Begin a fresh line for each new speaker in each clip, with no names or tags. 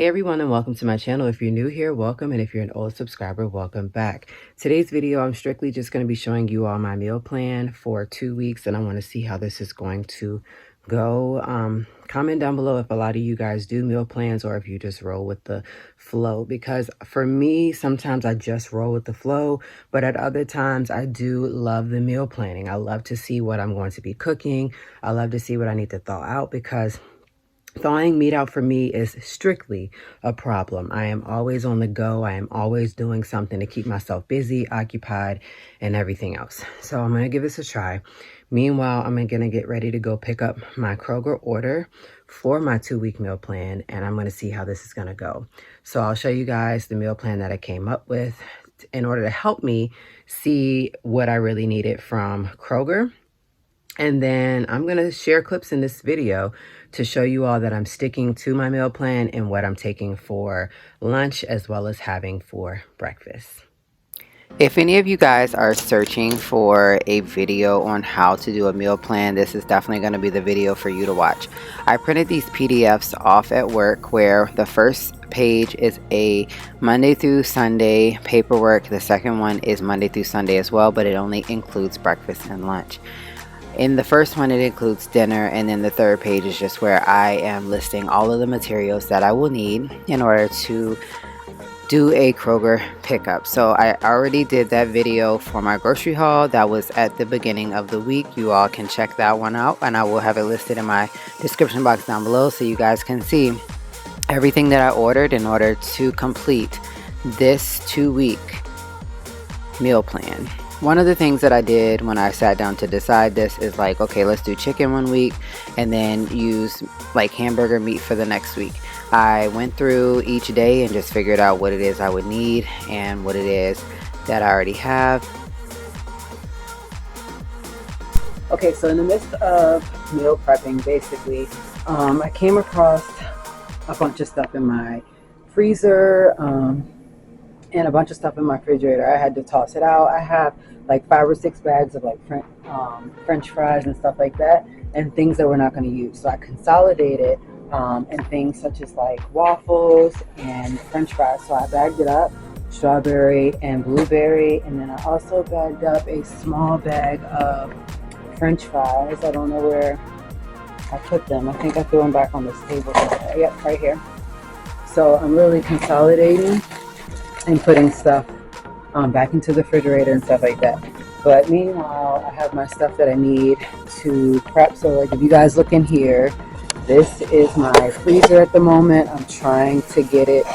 Hey everyone, and welcome to my channel. If you're new here, welcome, and if you're an old subscriber, welcome back. Today's video, I'm strictly just going to be showing you all my meal plan for 2 weeks, and I want to see how this is going to go. Comment down below if a lot of you guys do meal plans or if you just roll with the flow, because for me, sometimes I just roll with the flow, but at other times I do love the meal planning. I love to see what I'm going to be cooking. I love to see what I need to thaw out, because thawing meat out for me is strictly a problem. I am always on the go. I am always doing something to keep myself busy, occupied, and everything else. So I'm going to give this a try. Meanwhile, I'm going to get ready to go pick up my Kroger order for my 2-week meal plan, and I'm going to see how this is going to go. So I'll show you guys the meal plan that I came up with in order to help me see what I really needed from Kroger. And then I'm going to share clips in this video to show you all that I'm sticking to my meal plan and what I'm taking for lunch as well as having for breakfast. If any of you guys are searching for a video on how to do a meal plan, this is definitely going to be the video for you to watch. I printed these PDFs off at work where the first page is a Monday through Sunday paperwork. The second one is Monday through Sunday as well, but it only includes breakfast and lunch. In the first one, it includes dinner, and then the third page is just where I am listing all of the materials that I will need in order to do a Kroger pickup. So I already did that video for my grocery haul. That was at the beginning of the week. You all can check that one out, and I will have it listed in my description box down below so you guys can see everything that I ordered in order to complete this 2-week meal plan. One of the things that I did when I sat down to decide this is like, okay, let's do chicken 1 week and then use like hamburger meat for the next week. I went through each day and just figured out what it is I would need and what it is that I already have. Okay, so in the midst of meal prepping, basically, I came across a bunch of stuff in my freezer, and a bunch of stuff in my refrigerator. I had to toss it out. I have like 5 or 6 bags of like French fries and stuff like that, and things that we're not going to use. So I consolidated and things such as like waffles and French fries. So I bagged it up, strawberry and blueberry, and then I also bagged up a small bag of French fries. I don't know where I put them. I think I threw them back on this table. Yep, right here. So I'm really consolidating and putting stuff back into the refrigerator and stuff like that. But meanwhile, I have my stuff that I need to prep. So like if you guys look in here, this is my freezer at the moment. I'm trying to get it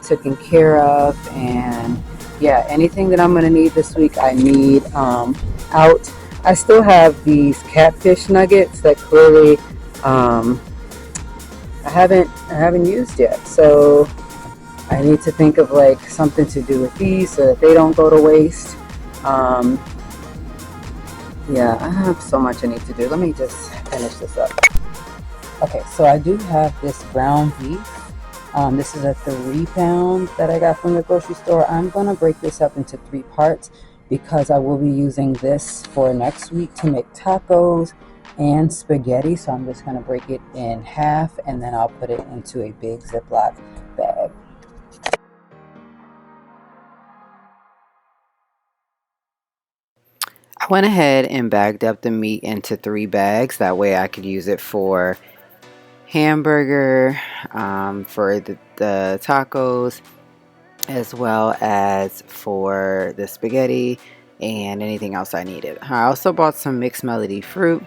taken care of, and yeah, anything that I'm gonna need this week I need out. I still have these catfish nuggets that clearly I haven't used yet, so I need to think of like something to do with these so that they don't go to waste. Yeah, I have so much I need to do. Let me just finish this up. Okay, so I do have this ground beef. This is a 3-pound that I got from the grocery store. I'm gonna break this up into 3 parts because I will be using this for next week to make tacos and spaghetti. So I'm just gonna break it in half and then I'll put it into a big Ziploc bag. I went ahead and bagged up the meat into 3 bags. That way I could use it for hamburger, for the tacos, as well as for the spaghetti and anything else I needed. I also bought some mixed melody fruit.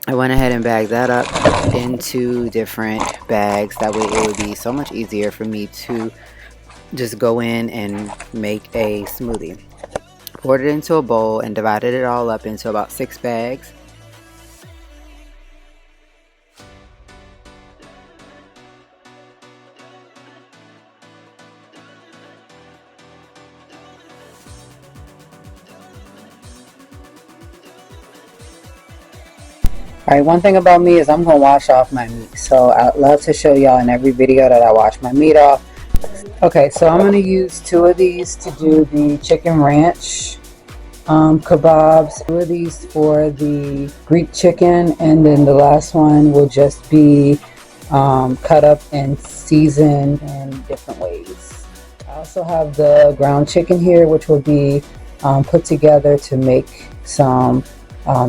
I went ahead and bagged that up into different bags. That way it would be so much easier for me to just go in and make a smoothie. Poured it into a bowl and divided it all up into about 6 bags. Alright, one thing about me is I'm going to wash off my meat. So I'd love to show y'all in every video that I wash my meat off. Okay, so I'm going to use 2 of these to do the chicken ranch kebabs. 2 of these for the Greek chicken, and then the last one will just be
cut up and seasoned in different ways. I also have the ground chicken here, which will be put together to make some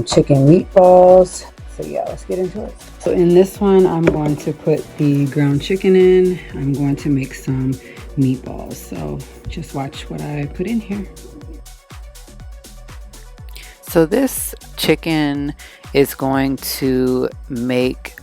chicken meatballs. So yeah, let's get into it. So in this one, I'm going to put the ground chicken in. I'm going to make some meatballs. So just watch what I put in here.
So this chicken is going to make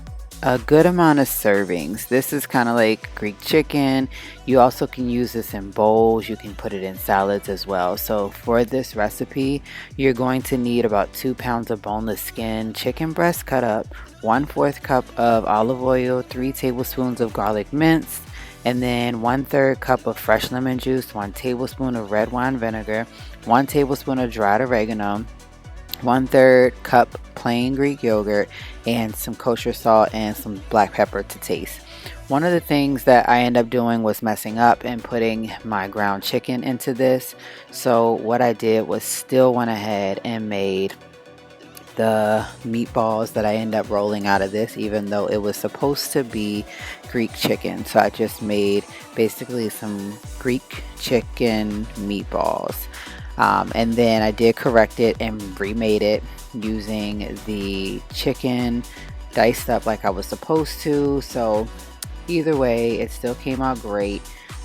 a good amount of servings. This is kind of like Greek chicken. You also can use this in bowls. You can put it in salads as well. So for this recipe, you're going to need about 2 pounds of boneless skin, chicken breast cut up, 1/4 cup of olive oil, 3 tablespoons of garlic minced, and then 1/3 cup of fresh lemon juice, 1 tablespoon of red wine vinegar, 1 tablespoon of dried oregano, 1/3 cup plain Greek yogurt, and some kosher salt and some black pepper to taste. One of the things that I end up doing was messing up and putting my ground chicken into this. So what I did was still went ahead and made the meatballs that I end up rolling out of this, even though it was supposed to be Greek chicken. So I just made basically some Greek chicken meatballs. And then I did correct it and remade it using the chicken diced up like I was supposed to. So either way, it still came out great.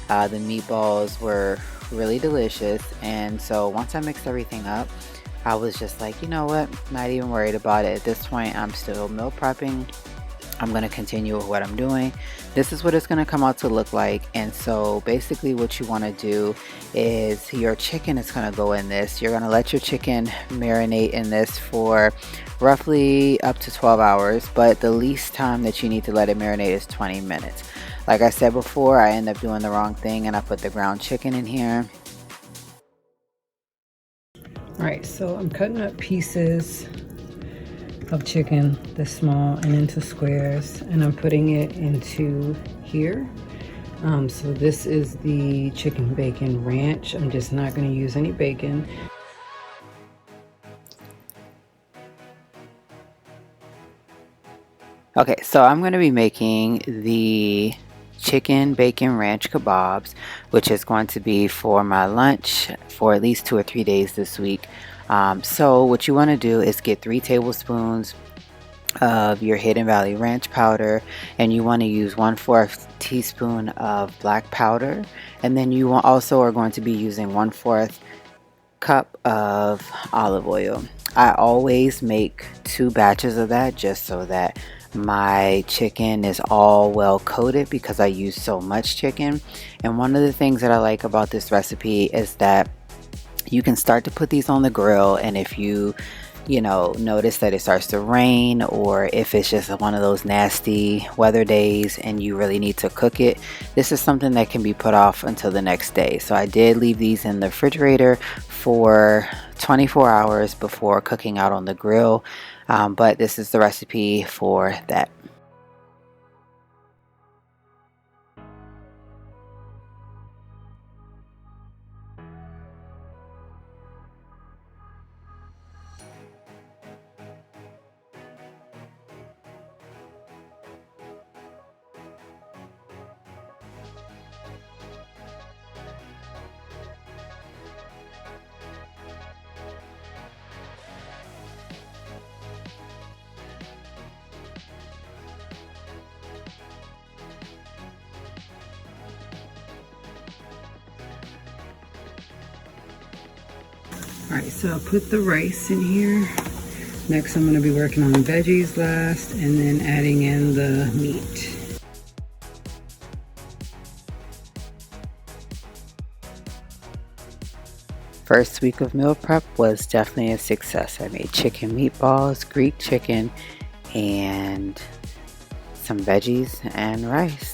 The meatballs were really delicious. And so once I mixed everything up, I was just like, you know what, not even worried about it. At this point, I'm still meal prepping. I'm going to continue with what I'm doing. This is what it's going to come out to look like. And so basically what you want to do is your chicken is going to go in this. You're going to let your chicken marinate in this for roughly up to 12 hours, but the least time that you need to let it marinate is 20 minutes. Like I said before, I end up doing the wrong thing and I put the ground chicken in here.
All right, so I'm cutting up pieces of chicken this small and into squares, and I'm putting it into here. So this is the chicken bacon ranch. I'm just not going to use any bacon.
Okay, so I'm going to be making the chicken bacon ranch kebabs, which is going to be for my lunch for at least 2 or 3 days this week. So what you want to do is get 3 tablespoons of your Hidden Valley ranch powder, and you want to use 1/4 teaspoon of black powder, and then you also are going to be using 1/4 cup of olive oil. I always make 2 batches of that just so that my chicken is all well coated because I use so much chicken. And one of the things that I like about this recipe is that you can start to put these on the grill, and if you notice that it starts to rain, or if it's just one of those nasty weather days and you really need to cook it, this is something that can be put off until the next day. So I did leave these in the refrigerator for 24 hours before cooking out on the grill, but this is the recipe for that.
All right, so I'll put the rice in here. Next, I'm going to be working on veggies last, and then adding in the meat.
First week of meal prep was definitely a success. I made chicken meatballs, Greek chicken, and some veggies and rice.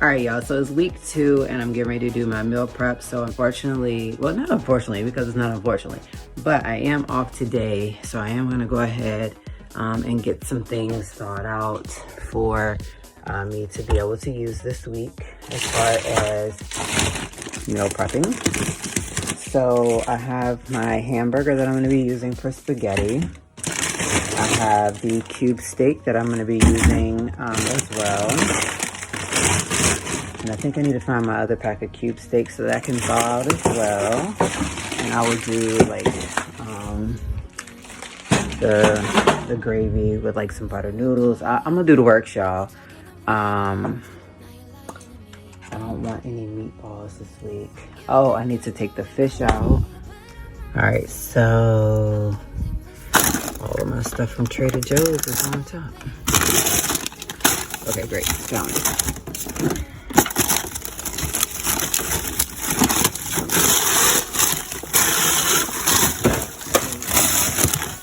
Alright y'all, so it's week 2 and I'm getting ready to do my meal prep. So unfortunately, well not unfortunately because it's not unfortunately, but I am off today. So I am going to go ahead and get some things thought out for me to be able to use this week as far as meal prepping. So I have my hamburger that I'm going to be using for spaghetti. I
have the cube steak that I'm going to be using as well. And I think I need to find my other pack of cube steak so that I can thaw out as well. And I will do like the gravy with like some butter noodles. I'm gonna do the works, y'all. I don't want any meatballs this week. Oh, I need to take the fish out. All right, so all of my stuff from Trader Joe's is on top. Okay, great, found it.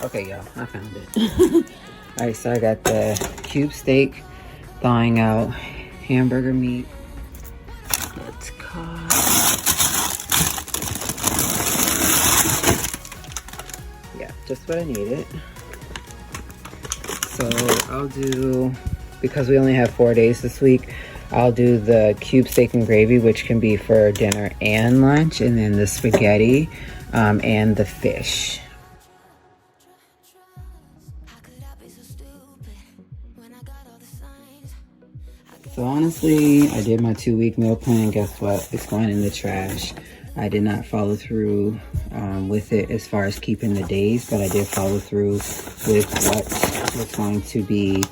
Okay, y'all, I found it. All right, so I got the cube steak thawing out, hamburger meat. Let's cut. Yeah, just what I needed. So I'll do, because we only have 4 days this week, I'll do the cube steak and gravy, which can be for dinner and lunch, and then the spaghetti and the fish. So honestly, I did my 2-week meal plan. Guess what? It's going in the trash. I did not follow through with it as far as keeping the days, but I did follow through with what was going to be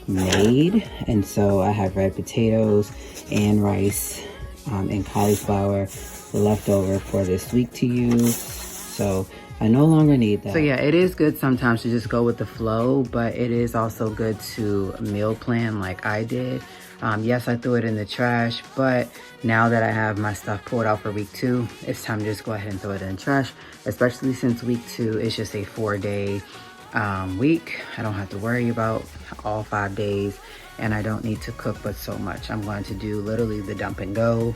made. And so I have red potatoes and rice and cauliflower left over for this week to use. So I no longer need that. So yeah, it is good sometimes to just go with the flow, but it is also good to meal plan like I did. Yes, I threw it in the trash, but now that I have my stuff pulled out for week 2, it's time to just go ahead and throw it in the trash, especially since week 2 is just a 4-day week. I don't have to worry about all 5 days, and I don't need to cook but so much. I'm going to do literally the dump and go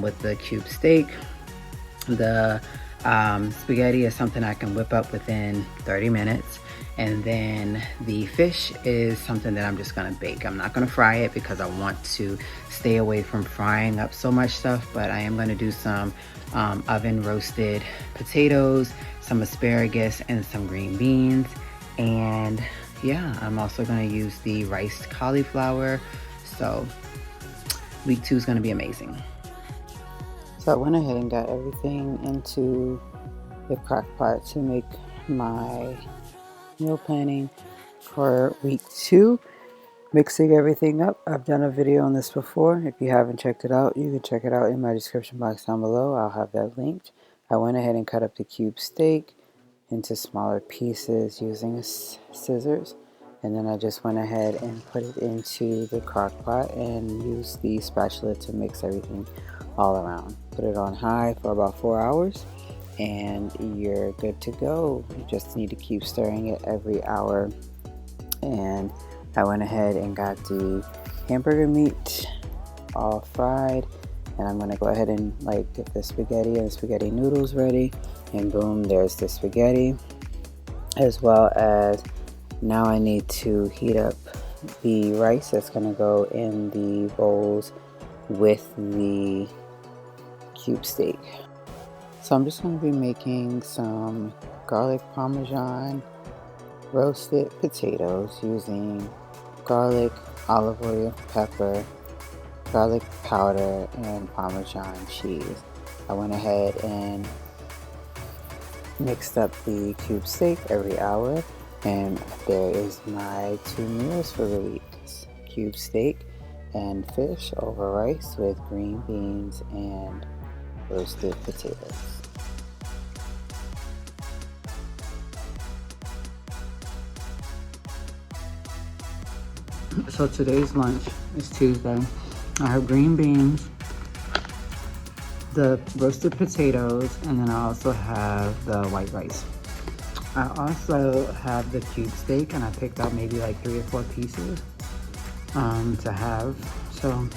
with the cube steak. The spaghetti is something I can whip up within 30 minutes. And then the fish is something that I'm just gonna bake. I'm not gonna fry it because I want to stay away from frying up so much stuff, but I am gonna do some oven roasted potatoes, some asparagus, and some green beans. And yeah, I'm also gonna use the riced cauliflower. So week 2 is gonna be amazing. So I went ahead and got everything into the crock pot to make my meal planning for week 2, mixing everything up. I've done a video on this before. If you haven't checked it out, you can check it out in my description box down below. I'll have that linked. I went ahead and cut up the cube steak into smaller pieces using scissors, and then I just went ahead and put it into the crock pot and used the spatula to mix everything all around. Put it on high for about 4 hours and you're good to go. You just need to keep stirring it every hour. And I went ahead and got the hamburger meat all fried, and I'm gonna go ahead and like get the spaghetti and the spaghetti noodles ready, and boom, there's the spaghetti. As well as now I need to heat up the rice that's gonna go in the bowls with the cube steak. So I'm just going to be making some garlic parmesan roasted potatoes using garlic, olive oil, pepper, garlic powder, and parmesan cheese. I went ahead and mixed up the cube steak every hour, and there is my 2 meals for the week. Cube steak and fish over rice with green beans and roasted potatoes. So today's lunch is Tuesday. I have green beans, the roasted potatoes, and then I also have the white rice. I also have the cube steak, and I picked out maybe like 3 or 4 pieces to have. So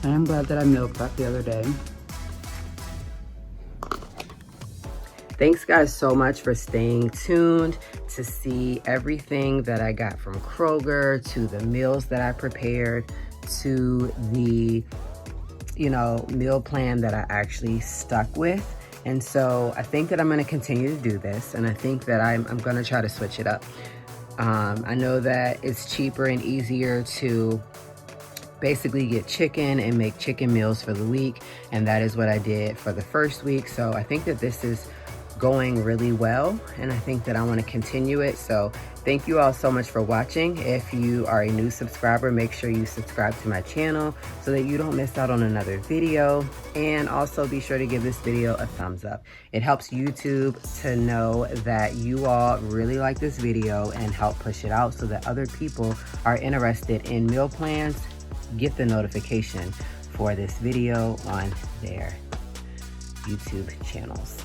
I am glad that I meal prepped the other day.
Thanks guys so much for staying tuned to see everything that I got from Kroger, to the meals that I prepared, to the, meal plan that I actually stuck with. And so I think that I'm going to continue to do this, and I think that I'm going to try to switch it up. I know that it's cheaper and easier to basically get chicken and make chicken meals for the week, and that is what I did for the first week. So I think that this is going really well, and I think that I want to continue it. So thank you all so much for watching. If you are a new subscriber, make sure you subscribe to my channel so that you don't miss out on another video, and also be sure to give this video a thumbs up. It helps YouTube to know that you all really like this video and help push it out so that other people are interested in meal plans get the notification for this video on their YouTube channels.